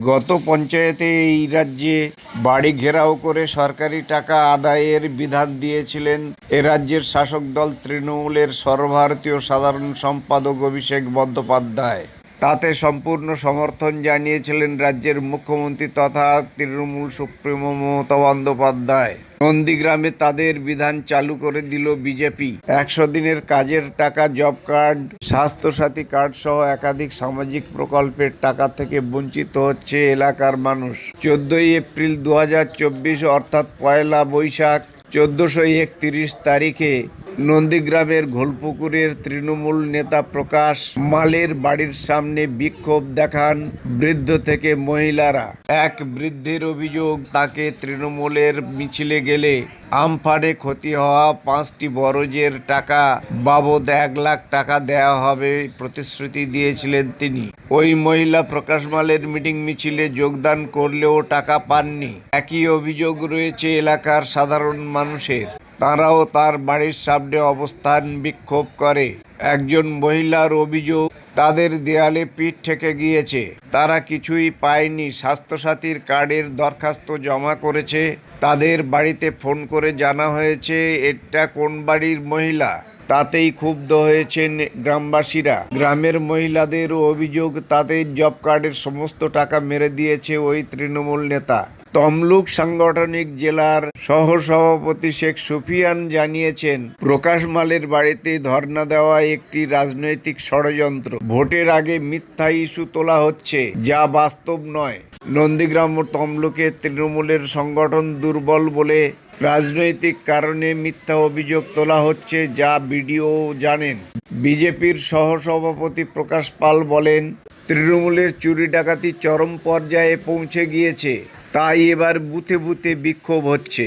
গত পঞ্চায়েতে এই রাজ্যে বাড়ি ঘেরাও করে সরকারি টাকা আদায়ের বিধান দিয়েছিলেন এ রাজ্যের শাসক দল তৃণমূলের সর্বভারতীয় সাধারণ সম্পাদক অভিষেক বন্দ্যোপাধ্যায়। তাতে সম্পূর্ণ সমর্থন জানিয়েছিলেন রাজ্যের মুখ্যমন্ত্রী তথা তৃণমূল সুপ্রিমো মমতা বন্দ্যোপাধ্যায়। নন্দীগ্রামে তাদের বিধান চালু করে দিল বিজেপি। 100 দিনের কাজের টাকা, জব কার্ড, স্বাস্থ্যসাথী কার্ড সহ একাধিক সামাজিক প্রকল্পের টাকা থেকে বঞ্চিত হচ্ছে এলাকার মানুষ। 14 এপ্রিল 2024 অর্থাৎ পয়লা বৈশাখ 1431 তারিখে নন্দীগ্রামের ঘোলপুকুরের তৃণমূল নেতা প্রকাশ মালের বাড়ির সামনে বিক্ষোভ দেখান বৃদ্ধ থেকে মহিলারা। এক বৃদ্ধের অভিযোগ, তাকে তৃণমূলের মিছিলে গেলে আমফানে ক্ষতি হওয়া 5টি বরজের টাকা বাবদ 1 লাখ টাকা দেওয়া হবে প্রতিশ্রুতি দিয়েছিলেন তিনি। ওই মহিলা প্রকাশ মালের মিটিং মিছিলে যোগদান করলেও টাকা পাননি। একই অভিযোগ রয়েছে এলাকার সাধারণ মানুষের। তারাও তার বাড়ির সামনে অবস্থান বিক্ষোভ করে। একজন মহিলার অভিযোগ, তাদের দেয়ালে পিঠ ঠেকে গিয়েছে, তারা কিছুই পায়নি। স্বাস্থ্যসাথীর কার্ডের দরখাস্ত জমা করেছে, তাদের বাড়িতে ফোন করে জানা হয়েছে এটা কোন বাড়ির মহিলা। তাতেই ক্ষুব্ধ হয়েছেন গ্রামবাসীরা। গ্রামের মহিলাদের অভিযোগ, তাদের জব কার্ডের সমস্ত টাকা মেরে দিয়েছে ওই তৃণমূল নেতা। তমলুক সাংগঠনিক জেলার সহসভাপতি শেখ সুফিয়ান জানিয়েছেন, প্রকাশ মালের বাড়িতে ধর্ণা দেওয়া একটি রাজনৈতিক ষড়যন্ত্র। ভোটের আগে মিথ্যা ইস্যু তোলা হচ্ছে, যা বাস্তব নয়। নন্দীগ্রাম ও তমলুকে তৃণমূলের সংগঠন দুর্বল বলে রাজনৈতিক কারণে মিথ্যা অভিযোগ তোলা হচ্ছে, যা বিডিও জানেন। বিজেপির সহসভাপতি প্রকাশ পাল বলেন, তৃণমূলের চুরি ডাকাতি চরম পর্যায়ে পৌঁছে গিয়েছে, তাই এবার বুথে বুথে বিক্ষোভ হচ্ছে।